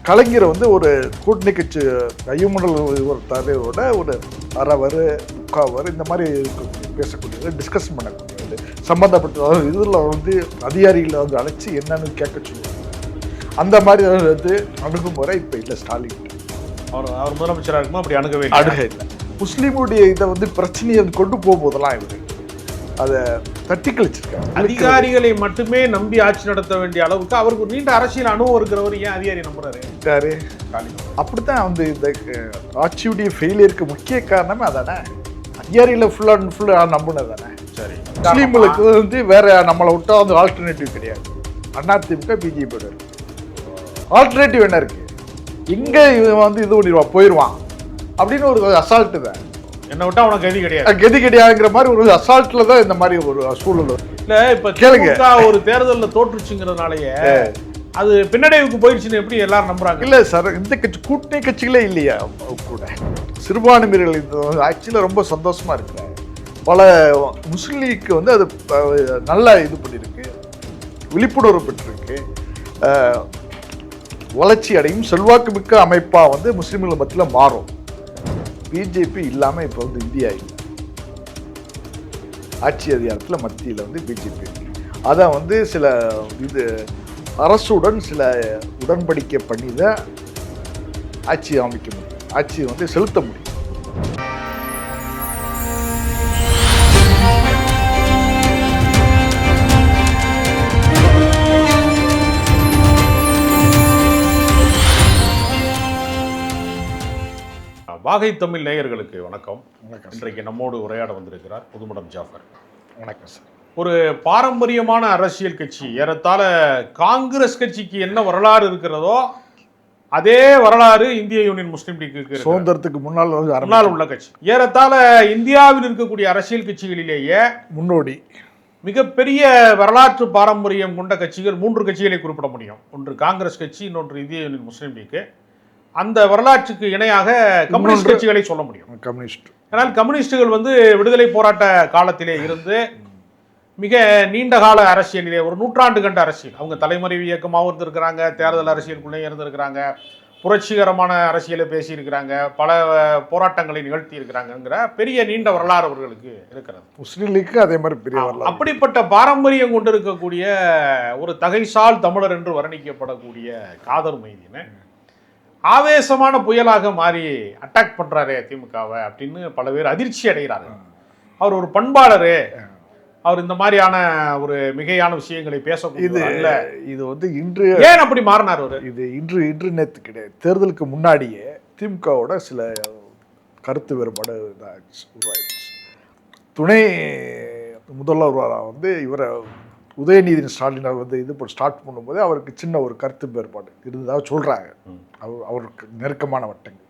கலைஞரை வந்து ஒரு கூட்டணி கட்சி கையுமண்டல் ஒரு தலைவரோட ஒரு அறவர் முக்காவர் இந்த மாதிரி பேசக்கூடியது, டிஸ்கஸ் பண்ணக்கூடியது, சம்மந்தப்பட்ட இதில் வந்து அதிகாரிகளை வந்து அழைச்சி என்னன்னு கேட்க சொல்லுவாங்க. அந்த மாதிரி வந்து அணுகுமுறை இப்போ இல்லை ஸ்டாலின். அவர் முதலமைச்சராக இருக்குமோ அப்படி அணுகவே இல்லை. முஸ்லீமுடைய இதை வந்து பிரச்சனையை கொண்டு போகும்போதெல்லாம் இவர் அதை தட்டி கழிச்சிருக்காரு. அதிகாரிகளை மட்டுமே நம்பி ஆட்சி நடத்த வேண்டிய அளவுக்கு அவருக்கு ஒரு நீண்ட அரசியல் அனுபவம் இருக்கிறவர் ஏன் அதிகாரி நம்புறாரு? அப்படித்தான் வந்து இந்த ஆட்சியுடைய ஃபெயிலியருக்கு முக்கிய காரணமே அதானே, அதிகாரிகளை ஃபுல்லாக நம்பினது தானே. சரி, முஸ்லீம்களுக்கு வந்து வேற நம்மளை விட்டா வந்து ஆல்டர்னேட்டிவ் கிடையாது. அதிமுக பிஜேபியோட இருக்கு. ஆல்டர்னேட்டிவ் என்ன இருக்கு? இங்கே வந்து இது பண்ணிடுவான் போயிடுவான் அப்படின்னு ஒரு அசால்ட்டு தான். என்ன விட்டா உனக்கு கதி கிடையாது, கதி கிடையாதுங்கிற மாதிரி ஒரு அசால்ட்ல தான் இந்த மாதிரி ஒரு சூழல் இல்ல. இப்ப கேளுங்க, ஒரு தேர்தலில் தோற்றுச்சுங்கிறதுனாலயே அது பின்னடைவுக்கு போயிடுச்சுன்னு எப்படி எல்லாரும் நம்புறாங்க? இல்ல சார், இந்த கட்சி கூட்டணி கட்சிகளே இல்லையா கூட சிறுபான்மையினர்கள் இது ஆக்சுவலா ரொம்ப சந்தோஷமா இருக்கு. பல முஸ்லீம் லீக்கு வந்து அது நல்லா இது பண்ணிருக்கு, விழிப்புணர்வு பெற்றிருக்கு, வளர்ச்சி அடையும் செல்வாக்கு மிக்க அமைப்பா வந்து முஸ்லீம்கள் மத்தியில் மாறும். பிஜேபி இல்லாமல் இப்போ வந்து இந்தியா இல்லை, ஆட்சி அதிகாரத்தில் மத்தியில் வந்து பிஜேபி. அதை வந்து சில இது அரசுடன் சில உடன்படிக்கை பண்ணி தான் ஆட்சி அமைக்க முடியும், ஆட்சியை வந்து செலுத்த முடியும். வாகை தமிழ் நேயர்களுக்கு வணக்கம். இன்றைக்கு நம்மோடு உரையாட வந்திருக்கிறார் புதுமடம் ஜாஃபர். வணக்கம் சார். ஒரு பாரம்பரியமான அரசியல் கட்சி, ஏறத்தாழ காங்கிரஸ் கட்சிக்கு என்ன வரலாறு இருக்கிறதோ அதே வரலாறு இந்திய யூனியன் முஸ்லீம் லீக்கு சுதந்திரத்துக்கு முன்னால் உள்ள கட்சி. ஏறத்தாழ இந்தியாவில் இருக்கக்கூடிய அரசியல் கட்சிகளிலேயே முன்னோடி மிகப்பெரிய வரலாற்று பாரம்பரியம் கொண்ட கட்சிகள் 3 கட்சிகளை குறிப்பிட முடியும். ஒன்று காங்கிரஸ் கட்சி, இன்னொன்று இந்திய யூனியன் முஸ்லீம் லீக்கு. அந்த வரலாற்றுக்கு இணையாக கம்யூனிஸ்ட் கட்சிகளை சொல்ல முடியும். கம்யூனிஸ்ட், ஆனால் கம்யூனிஸ்டுகள் வந்து விடுதலை போராட்ட காலத்திலே இருந்து மிக நீண்ட கால அரசியலிலே ஒரு நூற்றாண்டு கண்ட அரசியல், அவங்க தலைமறைவு இயக்கமாகவும் இருந்திருக்கிறாங்க, தேர்தல் அரசியலுக்குள்ளே இருந்திருக்கிறாங்க, புரட்சிகரமான அரசியலை பேசியிருக்கிறாங்க, பல போராட்டங்களை நிகழ்த்தி இருக்கிறாங்கிற பெரிய நீண்ட வரலாறு அவர்களுக்கு இருக்கிறது. முஸ்லீம் லீக்கு அதே மாதிரி பெரிய வரலாறு. அப்படிப்பட்ட பாரம்பரியம் கொண்டிருக்கக்கூடிய ஒரு தகைசால் தமிழர் என்று வர்ணிக்கப்படக்கூடிய காதர் மைதீனை ஆவேசமான புயலாக மாறி அட்டாக் பண்றாரு திமுகவை அப்படின்னு பல பேர் அதிர்ச்சி அடைகிறாரு. அவர் ஒரு பண்பாளரு, அவர் இந்த மாதிரியான ஒரு மிகையான விஷயங்களை பேசக்கூடிய இது வந்து இன்று ஏன் அப்படி மாறினார் அவரு? இது இன்று நேற்று கிடையாது. தேர்தலுக்கு முன்னாடியே திமுகவோட சில கருத்து வேறுபாடு உருவாயிடுச்சு. துணை முதல்வராக வந்து இவரை உதயநிதி ஸ்டாலின் வந்து இது ஸ்டார்ட் பண்ணும்போது அவருக்கு சின்ன ஒரு கருத்து வேறுபாடு இருந்ததாக சொல்கிறாங்க, அவருக்கு நெருக்கமான வட்டங்கள்.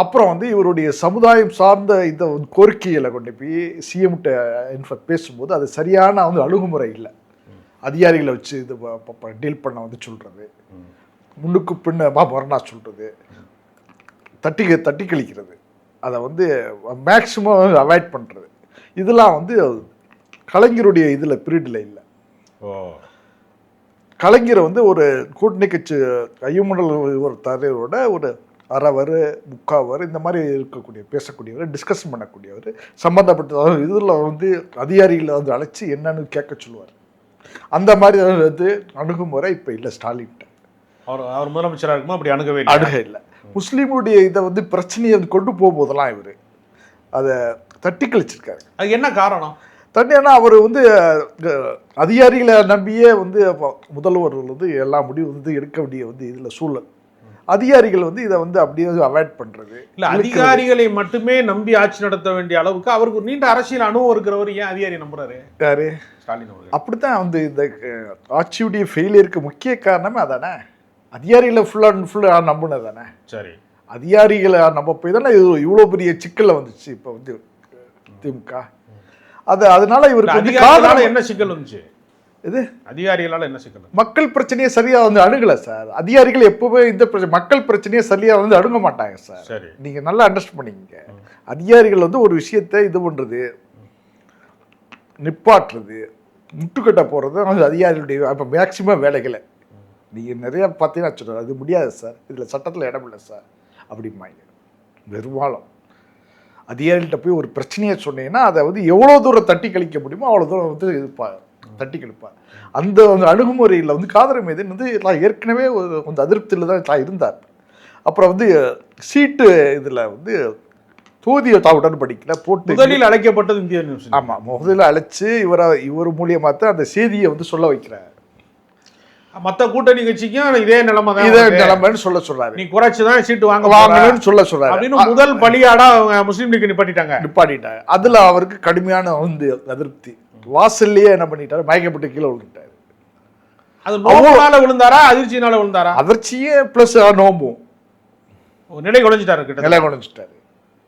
அப்புறம் வந்து இவருடைய சமுதாயம் சார்ந்த இந்த கோரிக்கைகளை கொண்டு போய் சிஎம்கிட்ட பேசும்போது அது சரியான வந்து அணுகுமுறை இல்லை. அதிகாரிகளை வச்சு இது டீல் பண்ண வந்து சொல்கிறது, முன்னுக்கு பின்ன மரணா சொல்கிறது, தட்டி கழிக்கிறது, அதை வந்து மேக்சிமம் அவாய்ட் பண்ணுறது, இதெல்லாம் வந்து கலைஞருடைய இதில் பீரியடில் இல்லை. கலைஞரை வந்து ஒரு கூட்டணி கட்சி கையுமண்டல் ஒரு தலைவரோட ஒரு அறவர் முக்காவர் இந்த மாதிரி பேசக்கூடியவர், டிஸ்கஸ் பண்ணக்கூடியவர், சம்மந்தப்பட்ட இதில் வந்து அதிகாரிகளை வந்து அழைச்சி என்னன்னு கேட்க சொல்லுவார். அந்த மாதிரி வந்து அணுகுமுறை இப்போ இல்லை ஸ்டாலின்கிட்ட. அவர் முதலமைச்சராக இருக்குமோ அப்படி அணுக இல்லை. முஸ்லீமுடைய இதை வந்து பிரச்சனையை கொண்டு போகும்போதெல்லாம் இவர் அதை தட்டி கழிச்சிருக்காரு. அது என்ன காரணம்? தனியானா அவர் வந்து அதிகாரிகளை நம்பியே வந்து முதல்வர்கள் வந்து எல்லா முடிவும் வந்து எடுக்க வேண்டிய வந்து இதில் சூழல். அதிகாரிகள் வந்து இதை வந்து அப்படியே அவாய்ட் பண்ணுறது இல்லை. அதிகாரிகளை மட்டுமே நம்பி ஆட்சி நடத்த வேண்டிய அளவுக்கு அவருக்கு ஒரு நீண்ட அரசியல் அனுபவம் இருக்கிறவர் ஏன் அதிகாரி நம்புறாரு? யாரு? ஸ்டாலின் அவர்கள். அப்படித்தான் வந்து இந்த ஆட்சியுடைய ஃபெயிலியருக்கு முக்கிய காரணமே அதானே, அதிகாரிகளை ஃபுல்லாக நம்பினது தானே. சரி, அதிகாரிகளை நம்ப போய் தானே இவ்வளோ பெரிய சிக்கலில் வந்துச்சு இப்போ வந்து திமுக. அதனால இவருக்கு என்ன சிக்கல் வந்துச்சு? இது அதிகாரிகளால் என்ன சிக்கல்? மக்கள் பிரச்சனையை சரியா வந்து அணுகலை சார். அதிகாரிகள் எப்பவுமே இந்த மக்கள் பிரச்சனையை சரியா வந்து அணுக மாட்டாங்க சார். சரி, நீங்க நல்லா அண்டர்ஸ்டாண்ட் பண்ணிக்கங்க. அதிகாரிகள் வந்து ஒரு விஷயத்தை இது பண்றது, நிப்பாட்டுறது, முட்டுக்கட்ட போறது அதிகாரிகளுடைய இப்போ மேக்சிமம் வேலைகளை நீங்கள் நிறையா பார்த்தீங்கன்னா சொல்கிறார் அது முடியாது சார், இதில் சட்டத்தில் இடம் இல்லை சார் அப்படிம்பாங்க. பெரும்பாலும் அதிகாரிகிட்ட போய் ஒரு பிரச்சனையை சொன்னீங்கன்னா அதை வந்து எவ்வளோ தூரம் தட்டி கழிக்க முடியுமோ அவ்வளோ தூரம் வந்து இருப்பார், தட்டி கழிப்பார். அந்த அணுகுமுறையில் வந்து காதர் மீது வந்து எல்லாம் ஏற்கனவே ஒரு கொஞ்சம் அதிருப்தியில் தான் இருந்தார். அப்புறம் வந்து சீட்டு இதில் வந்து தொகுதியை உடன்படிக்கையில் போட்டு முதலில் அழைக்கப்பட்டது இந்திய நியூஸ். ஆமாம், முதலில் அழைச்சி இவர் மூலியமாக தான் அந்த செய்தியை வந்து சொல்ல வைக்கிறார். மற்ற கூட்டணி கட்சிக்கும் இதே நிலைமை தான், இதே நிலைமைன்னு சொல்றாரு. நீ குறைச்சுதான் சீட்டு வாங்கணும்னு சொல்றாரு. அப்படின்னு முதல் பலியாடா அவங்க முஸ்லீம் லீக் நிப்பாட்டிட்டாங்க. அதுல அவருக்கு கடுமையான வந்து அதிருப்தி. வாசல்லையே என்ன பண்ணிட்டாரு, மயக்கப்பட்டு கீழே விழுந்துட்டாரு. அது நோம்புனால விழுந்தாரா அதிர்ச்சினால விழுந்தாரா? அதிர்ச்சியே பிளஸ் நோம்பும் நிலை குறைஞ்சிட்டாரு.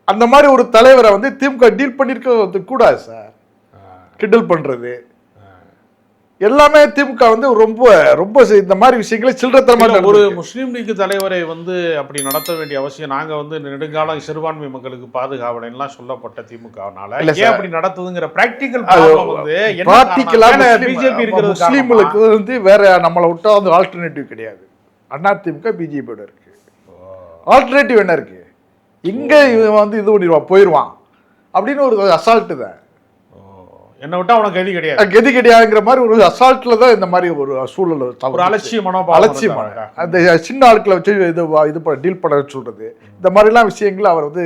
அந்த மாதிரி ஒரு தலைவரை வந்து திமுக டீல் பண்ணிருக்க கூடாது சார். கிண்டல் பண்றது எல்லாமே திமுக வந்து ரொம்ப ரொம்ப இந்த மாதிரி விஷயங்களை சில்லறத்தனமா. ஒரு முஸ்லீம் லீக் தலைவரை வந்து அப்படி நடத்த வேண்டிய அவசியம், நாங்க வந்து நெடுங்காலம் சிறுபான்மை மக்களுக்கு பாதுகாவலன் எல்லாம் சொல்லப்பட்ட திமுகனால ஏன் அப்படி நடத்துதுங்கிற பிராக்டிக்கல் பிஜேபி இருக்கிறது. முஸ்லீம்களுக்கு வந்து வேற நம்மளை விட்டா வந்து ஆல்டர்னேட்டிவ் கிடையாது. அண்ணா திமுக பிஜேபியோட இருக்கு, ஆல்டர்னேட்டிவ் என்ன இருக்கு? இங்க இவன் வந்து இது பண்ணிடுவான் போயிடுவான் அப்படின்னு ஒரு அசால்ட்டு தான். என்ன விட்டா அவனுக்கு கதி கிடையாது, கதி கிடையாதுங்கிற மாதிரி ஒரு அசால்ட்ல தான் இந்த மாதிரி ஒரு சூழல், ஒரு அலட்சியமான அந்த சின்ன ஆட்களை வச்சு இது டீல் பண்ண சொல்றது, இந்த மாதிரிலாம் விஷயங்கள் அவர் வந்து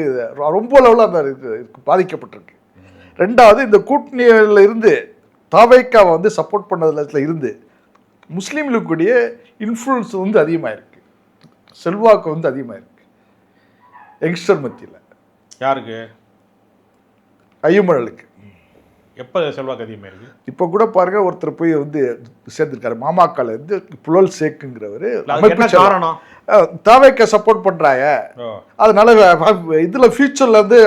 ரொம்ப அளவில் அந்த பாதிக்கப்பட்டிருக்கு. ரெண்டாவது, இந்த கூட்டணியில இருந்து தாவேக்காவை வந்து சப்போர்ட் பண்ணதுல இருந்து முஸ்லீம் லீக்குடைய இன்ஃப்ளூயன்ஸ் வந்து அதிகமாக இருக்கு, செல்வாக்கு வந்து அதிகமாக இருக்கு யங்ஸ்டர் மத்தியில். யாருக்கு? ஐயமழலுக்கு. எப்போ செல்வாக்கு அதிகமாக இருக்கு? இப்போ கூட பாருங்க, ஒருத்தர் போய் வந்து சேர்ந்திருக்காரு மாமாக்கால இருந்து, புலல் சேக்குங்கிறவர். காரணம் தாவேக்க சப்போர்ட் பண்றாங்க, அதனால இதுல ஃபியூச்சர்ல வந்து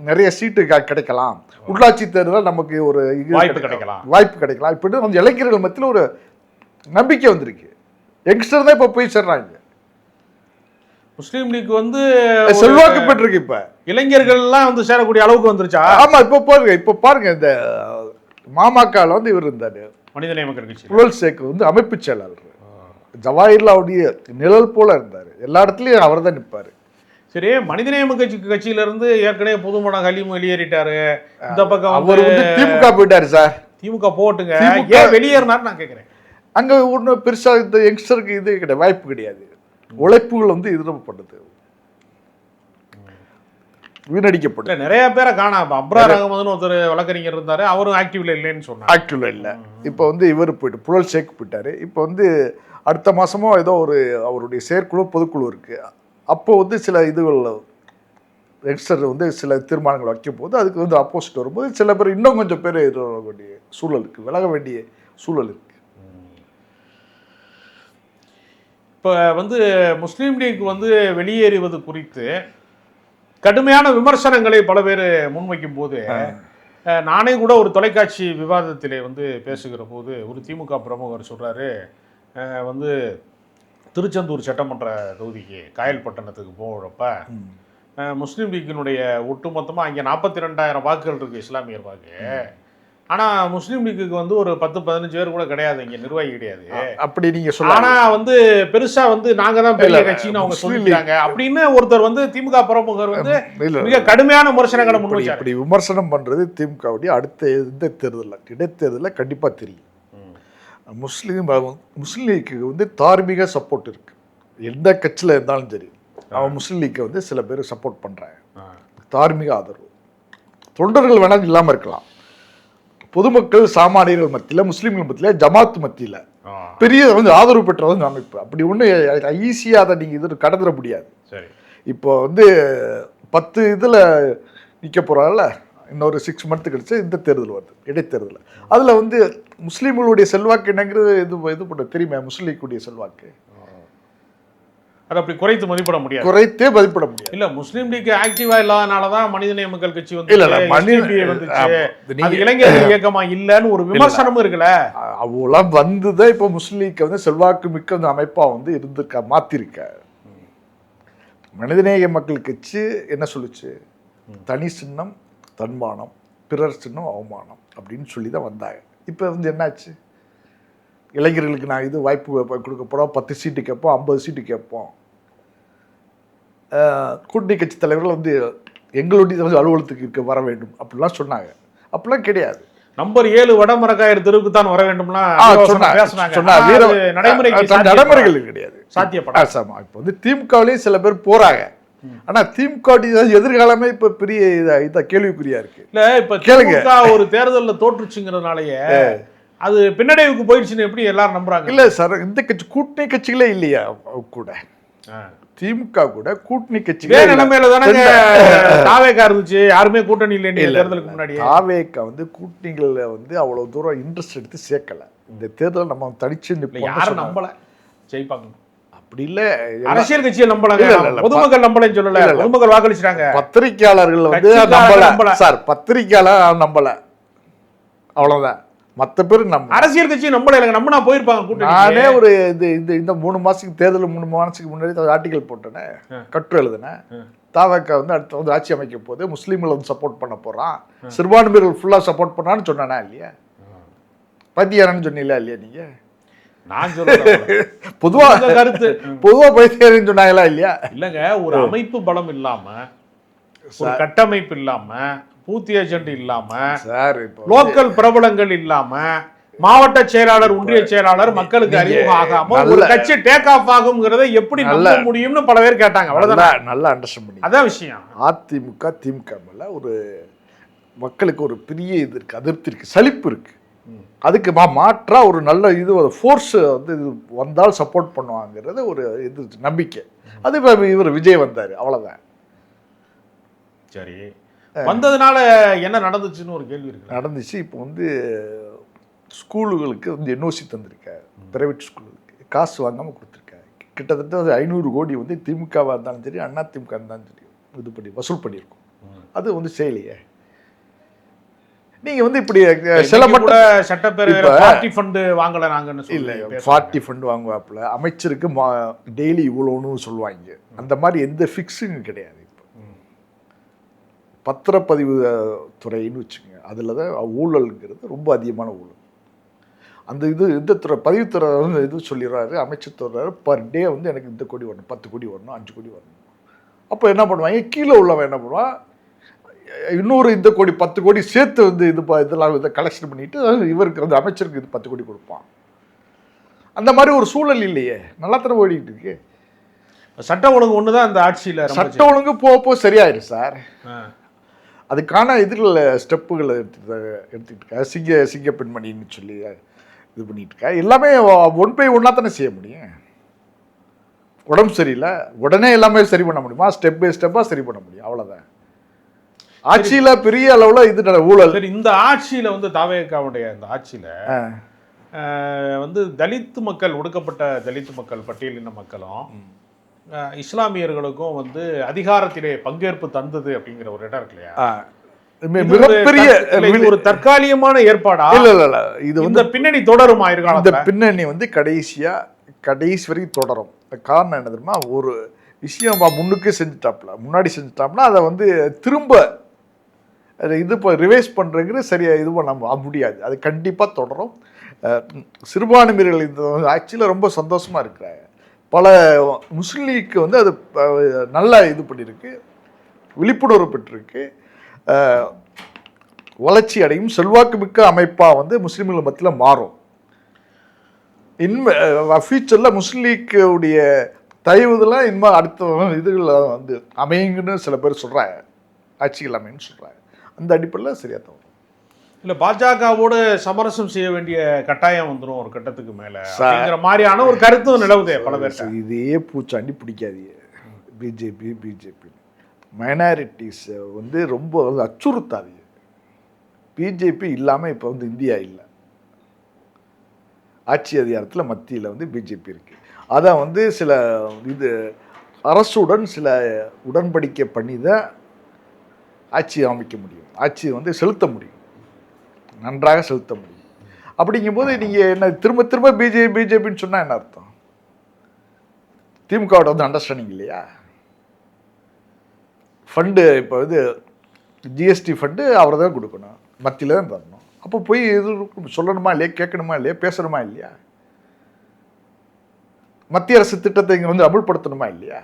நிறைய சீட்டு கிடைக்கலாம், உள்ளாட்சி தேர்தலில் நமக்கு ஒரு வாய்ப்பு கிடைக்கலாம் இப்படி கொஞ்சம் இளைஞர்கள் மத்தியில் ஒரு நம்பிக்கை வந்திருக்கு. யங்ஸ்டர் தான் இப்போ போய் சேர்றாங்க. முஸ்லீம் லீக் வந்து செல்வாக்கு பெற்றிருக்கு. இப்ப இளைஞர்கள் எல்லாம் வந்து சேரக்கூடிய அளவுக்கு வந்துருச்சா? ஆமா, இப்ப பாருங்க இந்த மாமாக்கால வந்து இவர் இருந்தாரு, மனிதநேய மக்கள் கட்சி புலல் சேக்கு வந்து அமைப்பு செயலாளர். ஜவாஹர்லாவுடைய நிழல் போல இருந்தாரு, எல்லா இடத்துலயும் அவர் தான் நிற்பாரு. சரி, மனிதநேய மக்கள் கட்சியில இருந்து ஏற்கனவே புதுமண ஹலீம் வெளியேறிட்டாரு. இந்த பக்கம் அவர் வந்து திமுக போயிட்டாரு சார். திமுக போட்டுங்க, ஏன் வெளியேறினார் நான் கேட்கிறேன். அங்க ஒன்றும் பெருசா இந்த யங்ஸ்டருக்கு இது கிடையாது, வாய்ப்பு கிடையாது. உழைப்புகள் வந்து எதிர்ப்பட்டது, வீணடிக்கப்பட்டது. நிறைய பேரை காணாம. அப்ரார் அகமதுன்னு ஒருத்தர் வழக்கறிஞர் இருந்தாரு, அவரும் ஆக்டிவ்ல இல்லைன்னு சொன்னார். ஆக்டிவ்ல இல்லை. இப்போ வந்து இவர் போயிட்டு புலல் சேக் போயிட்டாரு. இப்போ வந்து அடுத்த மாசமோ ஏதோ ஒரு அவருடைய செயற்குழு பொதுக்குழு இருக்கு. அப்போ வந்து சில இதுகள் யங்ஸ்டர் வந்து சில தீர்மானங்கள் வைக்கும் போது அதுக்கு வந்து அப்போசிட் வரும்போது சில பேர் இன்னும் கொஞ்சம் பேர் எதிர்க்க வேண்டிய சூழல் இருக்கு, விலக வேண்டிய சூழல் இருக்கு. இப்போ வந்து முஸ்லீம் லீக் வந்து வெளியேறுவது குறித்து கடுமையான விமர்சனங்களை பல பேர் முன்வைக்கும் போது, நானே கூட ஒரு தொலைக்காட்சி விவாதத்திலே வந்து பேசுகிற போது ஒரு திமுக பிரமுகர் சொல்றாரு, வந்து திருச்செந்தூர் சட்டமன்ற தொகுதிக்கு காயல்பட்டணத்துக்கு போகிறப்ப முஸ்லீம் லீக்கினுடைய ஒட்டுமொத்தமாக அங்கே 42,000 வாக்குகள் இருக்கு, இஸ்லாமியர் வாக்கு. ஆனால் முஸ்லீம் லீக்குக்கு வந்து ஒரு 10-15 பேர் கூட கிடையாது, இங்கே நிர்வாகி கிடையாது. அப்படி நீங்க சொல்ல, ஆனால் வந்து பெருசா வந்து நாங்க தான் பெரிய கட்சின்னு அவங்க சொல்லிக்கிறாங்க அப்படின்னு ஒருத்தர் வந்து திமுக பிரமுகர் வந்து மிக கடுமையான விமர்சனங்களை முன்வைச்சார். இப்படி விமர்சனம் பண்றது திமுகவுடைய அடுத்த இந்த தேர்தலில், இடைத்தேர்தலில் கண்டிப்பா தெரியும். முஸ்லீம் லீக்கு வந்து தார்மீக சப்போர்ட் இருக்கு, எந்த கட்சியில் இருந்தாலும் சரி. அவன் முஸ்லீம் லீக்கை வந்து சில பேர் சப்போர்ட் பண்றாங்க, தார்மீக ஆதரவு. தொண்டர்கள் வேணாலும் இல்லாமல் இருக்கலாம், பொதுமக்கள் சாமானியர்கள் மத்தியில், முஸ்லீம்கள் மத்தியில், ஜமாத் மத்தியில் பெரிய வந்து ஆதரவு பெற்ற வந்து அமைப்பு. அப்படி ஒன்று ஈஸியாக அதை நீங்கள் இது கடந்துட முடியாது. சரி, இப்போ வந்து 10 இதில் நிற்க போகிறாங்கல்ல, இன்னொரு 6 மந்த் கழிச்சு இந்த தேர்தல் வருது, இடைத்தேர்தல். அதில் வந்து முஸ்லீம்களுடைய செல்வாக்கு என்னங்கிறது இது பண்ண தெரியுமா? முஸ்லீம் லீக்குடைய செல்வாக்கு அது அப்படி குறைத்து மதிப்பிட முடியாது, குறைத்தே மதிப்பிட முடியாது. இல்ல முஸ்லீம் லீக் ஆக்டிவா இல்லாதனாலதான் மனிதநேய மக்கள் கட்சி வந்து இளைஞர்கள் இயக்கமா இல்லன்னு ஒரு விமர்சனமும் இருக்குல்ல. அவ்வளவு வந்துதான் இப்போ முஸ்லீம் லீக் வந்து செல்வாக்கு மிக்க அந்த அமைப்பா வந்து இருந்திருக்க மாத்திருக்க. மனிதநேய மக்கள் கட்சி என்ன சொல்லுச்சு? தனி சின்னம் தன்மானம், பிறர் சின்னம் அவமானம் அப்படின்னு சொல்லி தான் வந்தாங்க. இப்போ வந்து என்னாச்சு? இளைஞர்களுக்கு நான் இது வாய்ப்பு கொடுக்க போகிறோம், 10 சீட்டு கேட்போம், 50 சீட்டு கேட்போம். கூட்டணி கட்சி தலைவர்கள் வந்து எங்களுடைய அலுவலகத்துக்கு இருக்க வர வேண்டும் அப்படிலாம் சொன்னாங்க. அப்படிலாம் கிடையாது. நம்பர் 7 வடமரக்காயர் தெருவுக்கு தான் வர வேண்டும்லாம் நடைமுறைகள் கிடையாது, சாத்தியப்படாது. இப்போ வந்து திமுகவிலேயும் சில பேர் போறாங்க. ஆனா திமுக எதிர்காலமே இப்ப பெரிய இத கேள்விக்குறியா இருக்கு. இல்ல இப்ப கேளுங்க, ஒரு தேர்தலில் தோற்றுச்சுங்கிறதுனாலயே அது பின்னடைவுக்கு போயிடுச்சுன்னு எப்படி எல்லாரும் நம்புறாங்க? இல்ல சார், இந்த கட்சி கூட்டணி கட்சிகளே இல்லையா கூட, திமுக கூட கூட்டணி கட்சிகளே நிலைமையில தானே தாவேகா இருந்துச்சு, யாருமே கூட்டணி இல்லை தேர்தலுக்கு முன்னாடி. தாவேகா வந்து கூட்டணிகள்ல வந்து அவ்வளவு தூரம் இன்ட்ரெஸ்ட் எடுத்து சேர்க்கல. இந்த தேர்தல் நம்ம தனிச்சு யாரும் நம்பல ஜெயிப்பாங்க அப்படி இல்ல, அரசியல் கட்சியை நம்பலாங்க, பொதுமக்கள் நம்பலன்னு சொல்லல, பொதுமக்கள் வாக்களிச்சாங்க. பத்திரிகையாளர்கள் வந்து நம்பல சார், பத்திரிகையாளர் நம்பல, அவ்வளவுதான். மற்ற பேர் நம்ம அரசியல் கட்சி நம்பல, நம்பினா போயிருப்பாங்க கூட்டணி. நானே ஒரு இந்த 3 மாசத்துக்கு தேர்தல் 3 மாசத்துக்கு முன்னாடி ஆர்டிகல் போட்டேனே, கட்டுரை எழுதினேன். தாவேகா வந்து அடுத்த வந்து ஆட்சி அமைக்க போது முஸ்லீம்களை வந்து சப்போர்ட் பண்ண போறான், சிறுபான்மையர்கள் ஃபுல்லா சப்போர்ட் பண்ணான்னு சொன்னானா இல்லையா? பைத்தியாரன்னு சொன்னீங்களா இல்லையா? நீங்க நான் சொல்றேன் பொதுவா கருத்து, பொதுவா பைத்தியாரன்னு சொன்னாங்களா இல்லையா? இல்லங்க, ஒரு அமைப்பு பலம் இல்லாம, ஒரு கட்டமைப்பு இல்லாம, பூத்தி ஏஜென்ட் இல்லாம, லோக்கல் பிரபலங்கள் இல்லாம, மாவட்ட செயலாளர், ஒன்றிய செயலாளர் மக்களுக்கு அறிமுகம் ஆகாம ஒரு கட்சி டேக் ஆஃப் ஆகும்ங்கறதை எப்படி நம்ப முடியும்னு பல பேர் கேட்டாங்க. அவ்வளவுதான், நல்லா அண்டர்ஸ்டாண்ட் பண்ணி. அதான் விஷயம். அதிமுக திமுக மேல ஒரு மக்களுக்கு ஒரு பெரிய இது இருக்கு, அதிருப்தி இருக்கு, சலிப்பு இருக்கு. அதுக்கு மாற்றா ஒரு நல்ல இது ஃபோர்ஸ் வந்து இது வந்தால் சப்போர்ட் பண்ணுவாங்கிறது ஒரு இது நம்பிக்கை. அது இவர் விஜய் வந்தாரு, அவ்வளவுதான். சரி, வந்ததுனால என்ன நடந்துச்சுன்னு ஒரு கேள்வி இருக்கு. நடந்துச்சு. இப்போ வந்து ஸ்கூலுகளுக்கு வந்து என்ஓசி தந்திருக்காரு, பிரைவேட் ஸ்கூலுக்கு காசு வாங்காமல் கொடுத்துருக்காரு. கிட்டத்தட்ட 500 கோடி வந்து திமுகவாக இருந்தாலும் சரி, அண்ணா திமுக இருந்தாலும் சரி, இது பண்ணி வசூல் பண்ணியிருக்கோம். அது வந்து செய்யலையே. நீங்க வந்து இப்படி சில மட்டும் சட்டப்பேரவை பார்ட்டி ஃபண்ட் வாங்கல, நாங்கன்னு இல்லை, பார்ட்டி ஃபண்ட் வாங்குவாப்புல, அமைச்சருக்கு டெய்லி இவ்வளோன்னு சொல்லுவாங்க. அந்த மாதிரி எந்த ஃபிக்ஸும் கிடையாது. பத்திரப்பதிவு துறைன்னு வச்சுங்க, அதில் தான் ஊழல்ங்கிறது ரொம்ப அதிகமான ஊழல். அந்த இந்த துறை பதிவுத்துறை வந்து இது சொல்லிடுறாரு, அமைச்சர் சொல்கிறாரு, பர் டே வந்து எனக்கு இந்த கோடி வரணும், 10 கோடி வரணும், 5 கோடி வரணும். அப்போ என்ன பண்ணுவாங்க, கீழே உள்ளவன் என்ன பண்ணுவான், இன்னொரு இந்த கோடி 10 கோடி சேர்த்து வந்து இதெல்லாம் இதை கலெக்ஷன் பண்ணிட்டு இவருக்கு வந்து அமைச்சருக்கு இது 10 கோடி கொடுப்பான். அந்த மாதிரி ஒரு சூழல் இல்லையே, நல்லா தானே ஓடிட்டு இருக்கு. சட்ட ஒழுங்கு ஒன்று தான் இந்த ஆட்சியில், சட்ட ஒழுங்கு போக சரியாயிடும் சார். அதுக்கான இதில் ஸ்டெப்புகளை எடுத்துக்கிட்டு இருக்கா, சிங்க பெண்மணின்னு சொல்லி இது பண்ணிட்டு இருக்கா. எல்லாமே 1 by 1 தானே செய்ய முடியும். உடம்பு சரியில்லை உடனே எல்லாமே சரி பண்ண முடியுமா? ஸ்டெப் பை ஸ்டெப்பாக சரி பண்ண முடியும், அவ்வளோதான். ஆட்சியில பெரிய அளவுல இது ஊழல். இந்த ஆட்சியில வந்து தாவேகாவுடைய இந்த ஆட்சியில வந்து தலித் மக்கள், ஒடுக்கப்பட்ட தலித் மக்கள், பட்டியலின மக்களும் இஸ்லாமியர்களுக்கும் வந்து அதிகாரத்திலே பங்கேற்பு தந்தது அப்படிங்கிற ஒரு இடம் இருக்கு இல்லையா? மிகப்பெரிய ஒரு தற்காலிகமான ஏற்பாடா? இல்ல, இது இந்த பின்னணி தொடருமா? இந்த பின்னணி வந்து கடைசி வரைக்கும் தொடரும். காரணம் என்ன தெரியுமா, ஒரு விஷயம் முன்னுக்கு முன்னாடி செஞ்சுட்டாப்னா அதை வந்து திரும்ப இது இப்போ ரிவைஸ் பண்ணுறங்கிறது சரியாக இது பண்ண முடியாது. அது கண்டிப்பாக தொடரும். சிறுபான்மையினர்கள் இந்த ஆட்சியில் ரொம்ப சந்தோஷமாக இருக்கிறாங்க. பல முஸ்லீம் லீக்கு வந்து அது நல்லா இது பண்ணியிருக்கு, விழிப்புணர்வு பெற்றிருக்கு, வளர்ச்சி அடையும், செல்வாக்கு மிக்க அமைப்பாக வந்து முஸ்லீம்கள் மத்தியில் மாறும். ஃபியூச்சரில் முஸ்லீம் லீக்குடைய தயவுதெல்லாம் இனிமேல் அடுத்த இதுகளில் வந்து அமையுங்கன்னு சில பேர் சொல்கிறாங்க, ஆட்சிகள் அமைன்னு சொல்கிறாங்க. அந்த அடிப்படையில் சரியாக தான் வரும். இல்லை, பாஜகவோடு சமரசம் செய்ய வேண்டிய கட்டாயம் வந்துடும் ஒரு கட்டத்துக்கு மேலே அப்படிங்கிற மாதிரியான ஒரு கருத்தும் நிலவுதே பல பேர். இதே பூச்சாண்டி பிடிக்காது பிஜேபி மைனாரிட்டிஸ் வந்து ரொம்ப அச்சுறுத்தாது. பிஜேபி இல்லாமல் இப்போ வந்து இந்தியா இல்லை. ஆட்சி அதிகாரத்தில் மத்தியில் வந்து பிஜேபி இருக்குது. அதை வந்து சில இது அரசுடன் சில உடன்படிக்கை பண்ணி தான் ஆட்சி அமைக்க முடியும், ஆட்சி வந்து செலுத்த முடியும், நன்றாக செலுத்த முடியும். அப்படிங்கும்போது நீங்கள் என்ன திரும்ப திரும்ப பிஜேபின்னு சொன்னால் என்ன அர்த்தம்? திமுகவோட வந்து அண்டர்ஸ்டாண்டிங் இல்லையா? ஃபண்டு இப்போ இது ஜிஎஸ்டி ஃபண்டு அவரை தான் கொடுக்கணும், மத்தியில் தான் தரணும். அப்போ போய் இது சொல்லணுமா இல்லையா, கேட்கணுமா இல்லையா, பேசணுமா இல்லையா? மத்திய அரசு திட்டத்தை இங்கே வந்து அமுல்படுத்தணுமா இல்லையா?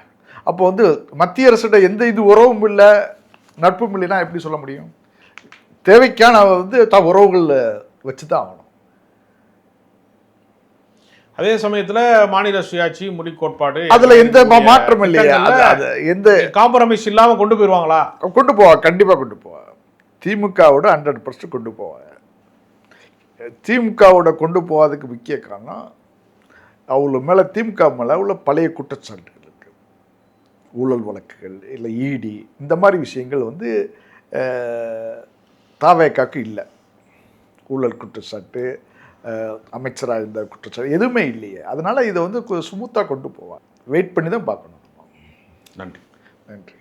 அப்போ வந்து மத்திய அரசிட எந்த இது உறவும் இல்லை, நட்பும் இல்லைன்னா எப்படி சொல்ல முடியும்? தேவைக்கான வந்து உறவுகள் வச்சு தான் ஆகணும். அதே சமயத்துல மாநில சுயாட்சி மொழி கோட்பாடு அதுல எந்த மாற்றம் இல்லையா? எந்த காம்ப்ரமைஸ் இல்லாம கொண்டு போயிருவாங்களா? கொண்டு போவா, கண்டிப்பா கொண்டு போவா. திமுகவோட 100% கொண்டு போவாங்க. திமுகவோட கொண்டு போவதுக்கு முக்கிய காரணம் அவங்கள மேல, திமுக மேல உள்ள பழைய குற்றச்சாட்டுகள் இருக்கு. ஊழல் வழக்குகள் இல்லை இடி இந்த மாதிரி விஷயங்கள் வந்து தாவேக்காக்கு இல்லை. ஊழல் குற்றச்சாட்டு, அமைச்சராக இருந்த குற்றச்சாட்டு எதுவுமே இல்லையே. அதனால இதை வந்து ஸ்மூத்தாக கொண்டு போவாங்க. வெயிட் பண்ணி தான் பார்க்கணும். நன்றி. நன்றி.